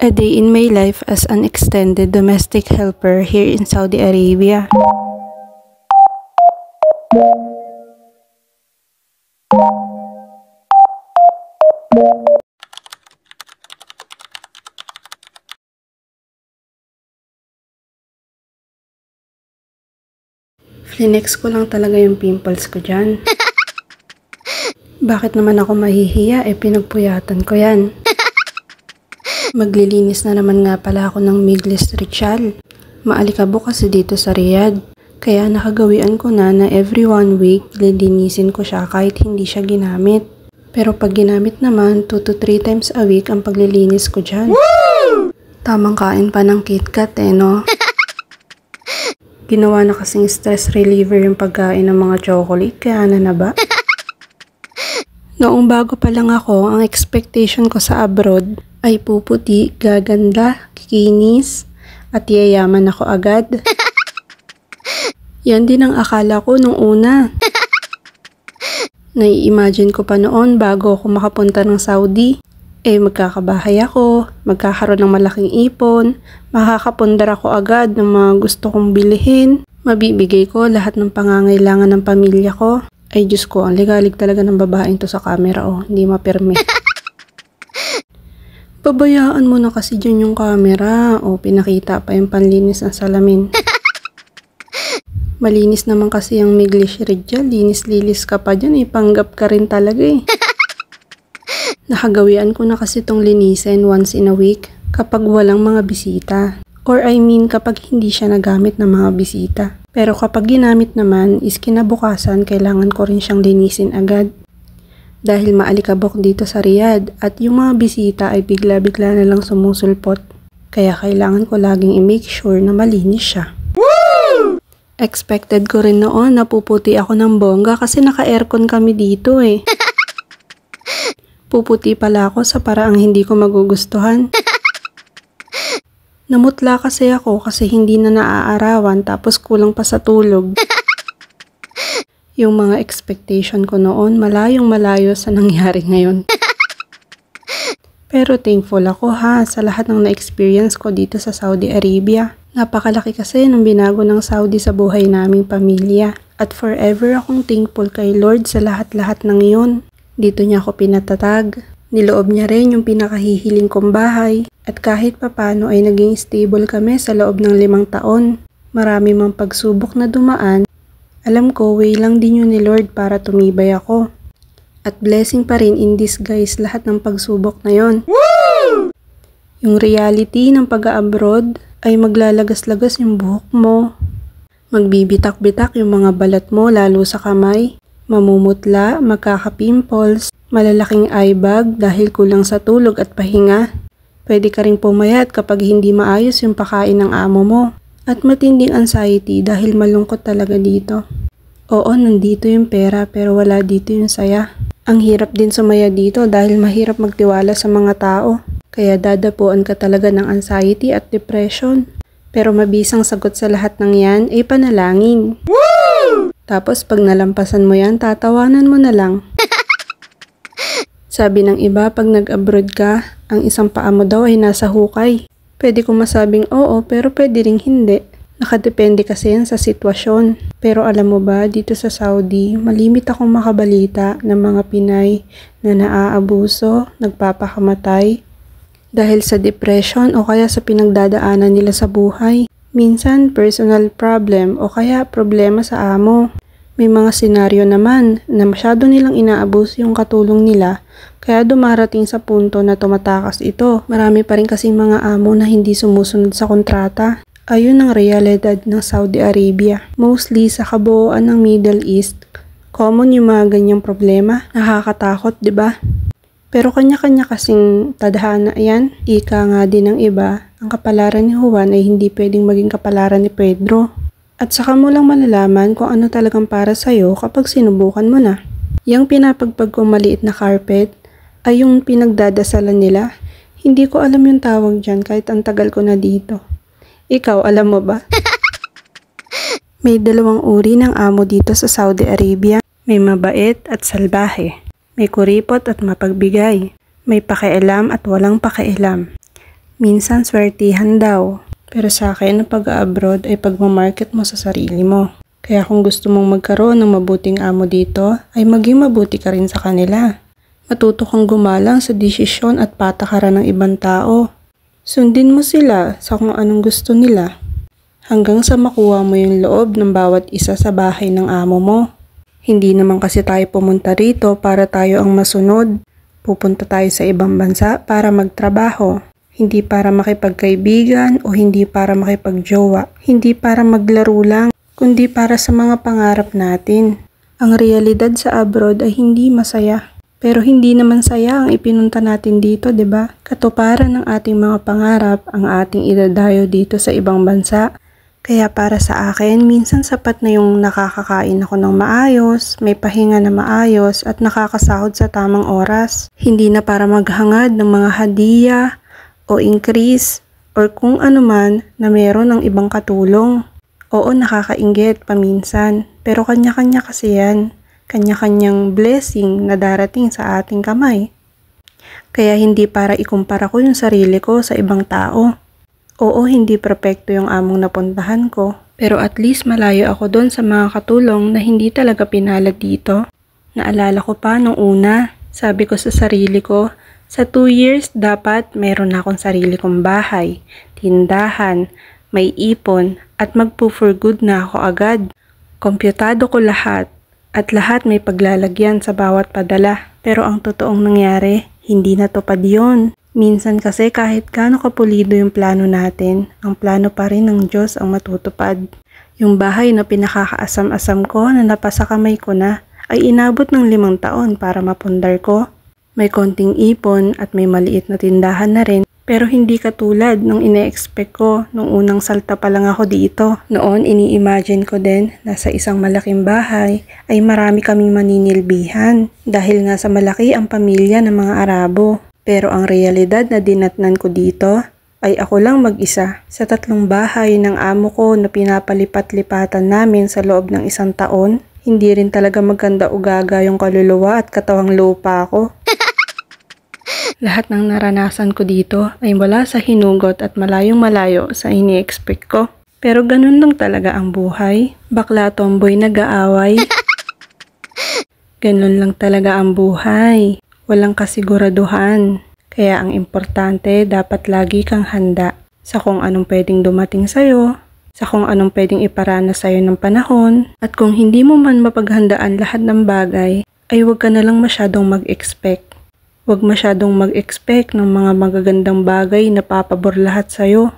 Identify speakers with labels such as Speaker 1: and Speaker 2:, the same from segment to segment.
Speaker 1: A day in my life as an extended domestic helper here in Saudi Arabia. Flinex ko lang talaga yung pimples ko dyan. Bakit naman ako mahihiya? Pinagpuyatan ko yan. Maglilinis na naman nga pala ako ng Miglis Richal. Maalikabok kasi dito sa Riyadh. Kaya nakagawian ko na every 1 week lilinisin ko siya kahit hindi siya ginamit. Pero pag ginamit naman, 2 to 3 times a week ang paglilinis ko dyan. Woo! Tamang kain pa ng KitKat no? Ginawa na kasing stress reliever yung pagkain ng mga chocolate, kaya na ba? Noong bago pa lang ako, ang expectation ko sa abroad ay puputi, gaganda, kikinis, at yayaman ako agad. Yan din ang akala ko nung una. Nai-imagine ko pa noon bago ako makapunta ng Saudi. Magkakabahay ako, magkakaroon ng malaking ipon, makakapundar ako agad ng mga gusto kong bilhin, mabibigay ko lahat ng pangangailangan ng pamilya ko. Ay Diyos ko, ang ligalig talaga ng babaeng to sa camera hindi mapirme. Pabayaan mo na kasi dyan yung camera pinakita pa yung panlinis ng salamin. Malinis naman kasi yung Miglis Richal, linis-lilis ka pa dyan panggap ka rin talaga Nakagawian ko na kasi tong linisin once in a week kapag walang mga bisita. Or I mean kapag hindi siya nagamit ng mga bisita. Pero kapag ginamit naman is kinabukasan kailangan ko rin siyang linisin agad. Dahil maalikabok dito sa Riyadh at yung mga bisita ay bigla-bigla na lang sumusulpot. Kaya kailangan ko laging i-make sure na malinis siya. Woo! Expected ko rin noon na puputi ako ng bongga kasi naka-aircon kami dito Puputi pala ako sa paraang hindi ko magugustuhan. Namutla kasi ako kasi hindi na naaarawan tapos kulang pa sa tulog. Yung mga expectation ko noon malayong malayo sa nangyari ngayon. Pero thankful ako sa lahat ng na-experience ko dito sa Saudi Arabia. Napakalaki kasi ng binago ng Saudi sa buhay naming pamilya. At forever akong thankful kay Lord sa lahat-lahat ng iyon. Dito niya ako pinatatag. Niloob niya rin yung pinakahihiling kong bahay. At kahit papano ay naging stable kami sa loob ng 5 taon. Marami mang pagsubok na dumaan. Alam ko, way lang din yun ni Lord para tumibay ako. At blessing pa rin in disguise lahat ng pagsubok na yon. Woo! Yung reality ng pag-abroad ay maglalagas-lagas yung buhok mo. Magbibitak-bitak yung mga balat mo lalo sa kamay. Mamumutla, magkaka-pimples, malalaking eye bag dahil kulang sa tulog at pahinga. Pwede ka ring pumayat kapag hindi maayos yung pakain ng amo mo. At matinding anxiety dahil malungkot talaga dito. Oo, nandito yung pera pero wala dito yung saya. Ang hirap din sumaya dito dahil mahirap magtiwala sa mga tao. Kaya dadapuan ka talaga ng anxiety at depression. Pero mabisang sagot sa lahat ng yan ay panalangin. Woo! Tapos pag nalampasan mo yan, tatawanan mo na lang. Sabi ng iba, pag nag-abroad ka, ang isang paa mo daw ay nasa hukay. Pwede kong masabing oo, pero pwede ring hindi. Nakadepende kasi yan sa sitwasyon. Pero alam mo ba, dito sa Saudi, malimit akong makabalita ng mga Pinay na naaabuso, nagpapakamatay, dahil sa depression o kaya sa pinagdadaanan nila sa buhay. Minsan, personal problem o kaya problema sa amo. May mga senaryo naman na masyado nilang inaabuso yung katulong nila kaya dumarating sa punto na tumatakas ito. Marami pa rin kasing mga amo na hindi sumusunod sa kontrata. Ayun ang realidad ng Saudi Arabia. Mostly sa kabuuan ng Middle East, common yung mga ganyang problema. Nakakatakot, di ba? Pero kanya-kanya kasing tadhana yan. Ika nga din ng iba, ang kapalaran ni Juan ay hindi pwedeng maging kapalaran ni Pedro. At saka mo lang malalaman kung ano talagang para sa'yo kapag sinubukan mo na. Yung pinapagpag kong maliit na carpet ay yung pinagdadasalan nila. Hindi ko alam yung tawag dyan kahit ang tagal ko na dito. Ikaw, alam mo ba? May 2 uri ng amo dito sa Saudi Arabia. May mabait at salbahe. May kuripot at mapagbigay. May pakialam at walang pakialam. Minsan swertihan daw. Pero sa akin, ang pag-abroad ay pagmamarket mo sa sarili mo. Kaya kung gusto mong magkaroon ng mabuting amo dito, ay maging mabuti ka rin sa kanila. Matuto kang gumalang sa desisyon at patakaran ng ibang tao. Sundin mo sila sa kung anong gusto nila. Hanggang sa makuha mo yung loob ng bawat isa sa bahay ng amo mo. Hindi naman kasi tayo pumunta rito para tayo ang masunod. Pupunta tayo sa ibang bansa para magtrabaho. Hindi para makipagkaibigan o hindi para makipagjowa. Hindi para maglaro lang, kundi para sa mga pangarap natin. Ang realidad sa abroad ay hindi masaya. Pero hindi naman saya ang ipinunta natin dito, 'di ba? Katuparan ng ating mga pangarap ang ating idadayo dito sa ibang bansa. Kaya para sa akin, minsan sapat na yung nakakakain ako ng maayos, may pahinga na maayos at nakakasahod sa tamang oras. Hindi na para maghangad ng mga hadiya o increase or kung ano man na meron ng ibang katulong. Oo, nakakainggit paminsan, pero kanya-kanya kasi yan. Kanya-kanyang blessing na darating sa ating kamay. Kaya hindi para ikumpara ko yung sarili ko sa ibang tao. Oo, hindi perpekto yung among napuntahan ko. Pero at least malayo ako doon sa mga katulong na hindi talaga pinalad dito. Naalala ko pa nung una, sabi ko sa sarili ko, sa 2 years dapat meron na akong sarili kong bahay, tindahan, may ipon at magpo-for good na ako agad. Kompyutado ko lahat. At lahat may paglalagyan sa bawat padala. Pero ang totoong nangyari, hindi natupad yun. Minsan kasi kahit gaano kapulido yung plano natin, ang plano pa rin ng Diyos ang matutupad. Yung bahay na pinakakaasam-asam ko na napasa kamay ko na, ay inabot ng 5 taon para mapundar ko. May konting ipon at may maliit na tindahan na rin. Pero hindi katulad nung ine-expect ko nung unang salta pa lang ako dito. Noon ini-imagine ko din na sa isang malaking bahay ay marami kaming maninilbihan dahil nga sa malaki ang pamilya ng mga Arabo. Pero ang realidad na dinatnan ko dito ay ako lang mag-isa sa 3 bahay ng amo ko na pinapalipat-lipatan namin sa loob ng 1 taon. Hindi rin talaga maganda ugaga yung kaluluwa at katawang lupa ko. Lahat ng naranasan ko dito ay wala sa hinugot at malayong malayo sa ini-expect ko. Pero ganun lang talaga ang buhay. Bakla tomboy nag-aaway. Ganun lang talaga ang buhay. Walang kasiguraduhan. Kaya ang importante, dapat lagi kang handa sa kung anong pwedeng dumating sa'yo, sa kung anong pwedeng iparana sa'yo ng panahon, at kung hindi mo man mapaghandaan lahat ng bagay, ay huwag ka na lang masyadong mag-expect. Huwag masyadong mag-expect ng mga magagandang bagay na papabor lahat sa'yo.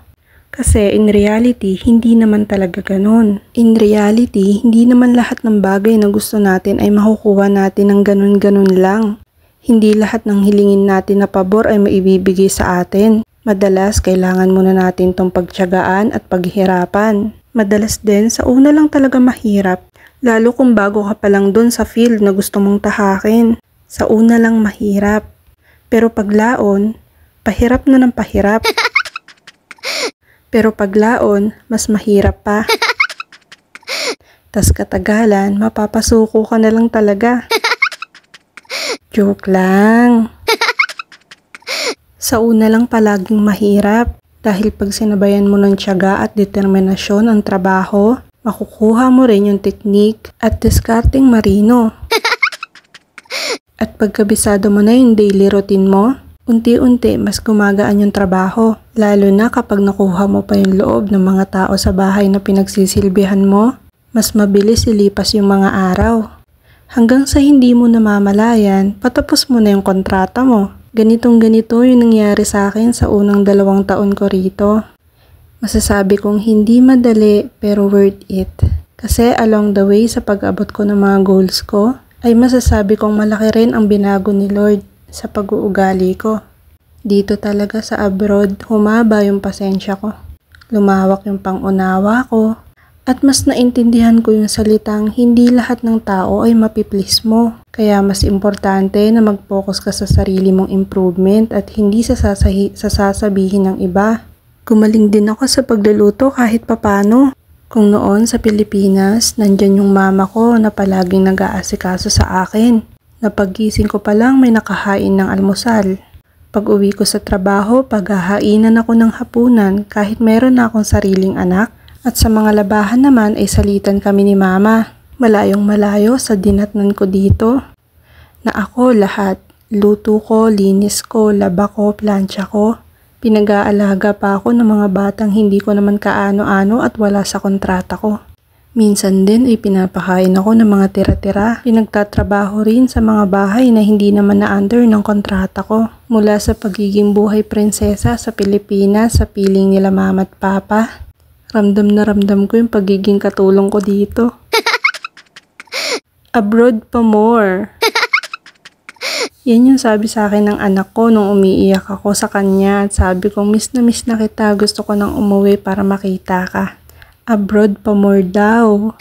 Speaker 1: Kasi in reality, hindi naman talaga ganun. In reality, hindi naman lahat ng bagay na gusto natin ay makukuha natin ng ganun-ganun lang. Hindi lahat ng hilingin natin na pabor ay maibibigay sa atin. Madalas, kailangan muna natin tong pagtiyagaan at paghihirapan. Madalas din, sa una lang talaga mahirap. Lalo kung bago ka pa lang dun sa field na gusto mong tahakin. Sa una lang mahirap. Pero paglaon, pahirap na ng pahirap. Pero paglaon, mas mahirap pa. Tas katagalan, mapapasuko ka na lang talaga. Joke lang. Sa una lang palaging mahirap. Dahil pag sinabayan mo ng tiyaga at determinasyon ang trabaho, makukuha mo rin yung teknik at diskarteng marino. At pagkabisado mo na yung daily routine mo, unti-unti mas gumagaan yung trabaho. Lalo na kapag nakuha mo pa yung loob ng mga tao sa bahay na pinagsisilbihan mo, mas mabilis ilipas yung mga araw. Hanggang sa hindi mo namamalayan, patapos mo na yung kontrata mo. Ganitong-ganito yung nangyari sa akin sa unang 2 taon ko rito. Masasabi kong hindi madali pero worth it. Kasi along the way sa pag-abot ko ng mga goals ko, ay masasabi kong malaki rin ang binago ni Lord sa pag-uugali ko. Dito talaga sa abroad, humaba yung pasensya ko. Lumawak yung pangunawa ko. At mas naintindihan ko yung salitang hindi lahat ng tao ay mapiplease mo. Kaya mas importante na mag-focus ka sa sarili mong improvement at hindi sa sasabihin ng iba. Gumaling din ako sa pagluluto kahit papano. Kung noon sa Pilipinas, nandyan yung mama ko na palaging nag-aasikaso sa akin. Na paggising ko pa lang may nakahain ng almusal. Pag uwi ko sa trabaho, paghahainan ako ng hapunan kahit meron na akong sariling anak. At sa mga labahan naman ay salitan kami ni mama. Malayong malayo sa dinatnan ko dito. Na ako lahat. Luto ko, linis ko, laba ko, plancha ko. Pinag-aalaga pa ako ng mga batang hindi ko naman kaano-ano at wala sa kontrata ko. Minsan din ay pinapakain ako ng mga tira-tira. Pinagtatrabaho rin sa mga bahay na hindi naman na-under ng kontrata ko. Mula sa pagiging buhay prinsesa sa Pilipinas sa piling nila mama at papa. Ramdam na ramdam ko yung pagiging katulong ko dito. Abroad pa more. Yan yung sabi sa akin ng anak ko nung umiiyak ako sa kanya at sabi ko, miss na kita, gusto ko nang umuwi para makita ka. Abroad pa more daw.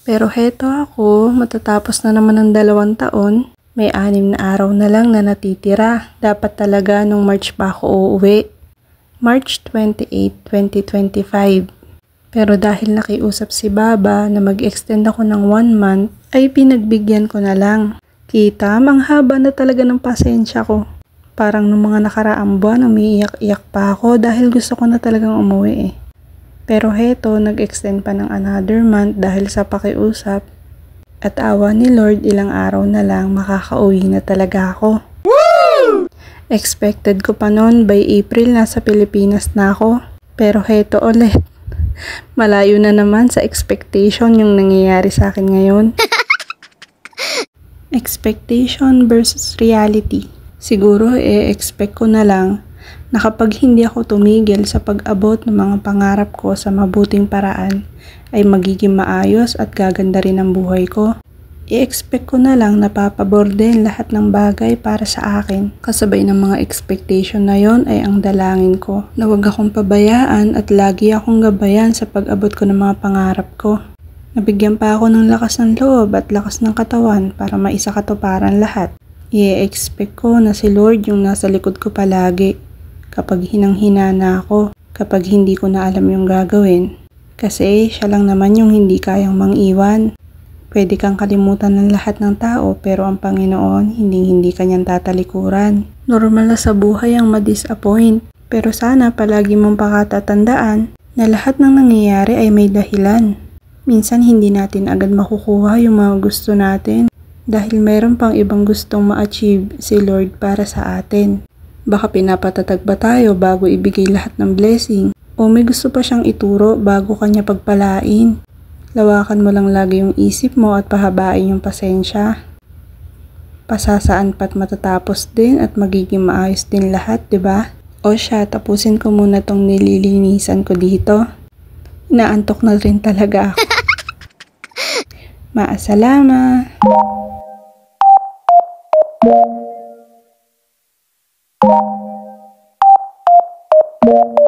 Speaker 1: Pero heto ako, matatapos na naman ng 2 taon. May 6 na araw na lang na natitira. Dapat talaga nung March pa ako uuwi. March 28, 2025. Pero dahil nakiusap si Baba na mag-extend ako ng 1 month, ay pinagbigyan ko na lang. Kita, manghaba na talaga ng pasensya ko. Parang nung mga nakaraang buwan, umiiyak-iyak pa ako dahil gusto ko na talagang umuwi eh. Pero heto, nag-extend pa ng another month dahil sa pakiusap. At awa ni Lord, ilang araw na lang makakauwi na talaga ako. Woo! Expected ko pa noon by April nasa Pilipinas na ako. Pero heto ulit. Malayo na naman sa expectation yung nangyayari sa akin ngayon. Expectation versus reality. Siguro expect ko na lang na kapag hindi ako tumigil sa pag-abot ng mga pangarap ko sa mabuting paraan, ay magiging maayos at gaganda rin ang buhay ko. I-expect ko na lang na papabor din lahat ng bagay para sa akin. Kasabay ng mga expectation na yon ay ang dalangin ko na huwag akong pabayaan at lagi akong gabayan sa pag-abot ko ng mga pangarap ko. Nabigyan pa ako ng lakas ng loob at lakas ng katawan para maisakatuparan lahat. I-expect ko na si Lord yung nasa likod ko palagi. Kapag hinang-hina na ako, kapag hindi ko na alam yung gagawin. Kasi siya lang naman yung hindi kayang mang-iwan. Pwede kang kalimutan ng lahat ng tao pero ang Panginoon hindi kanyang tatalikuran. Normal na sa buhay ang ma-disappoint. Pero sana palagi mong pakatatandaan na lahat ng nangyayari ay may dahilan. Minsan hindi natin agad makukuha yung mga gusto natin dahil mayroon pang ibang gustong ma-achieve si Lord para sa atin. Baka pinapatatag ba tayo bago ibigay lahat ng blessing? O may gusto pa siyang ituro bago kanya pagpalain? Lawakan mo lang lagi yung isip mo at pahabain yung pasensya. Pasasaan pa't matatapos din at magiging maayos din lahat, diba? O siya, tapusin ko muna tong nililinisan ko dito. Inaantok na rin talaga ako. Maasalama. Thank you.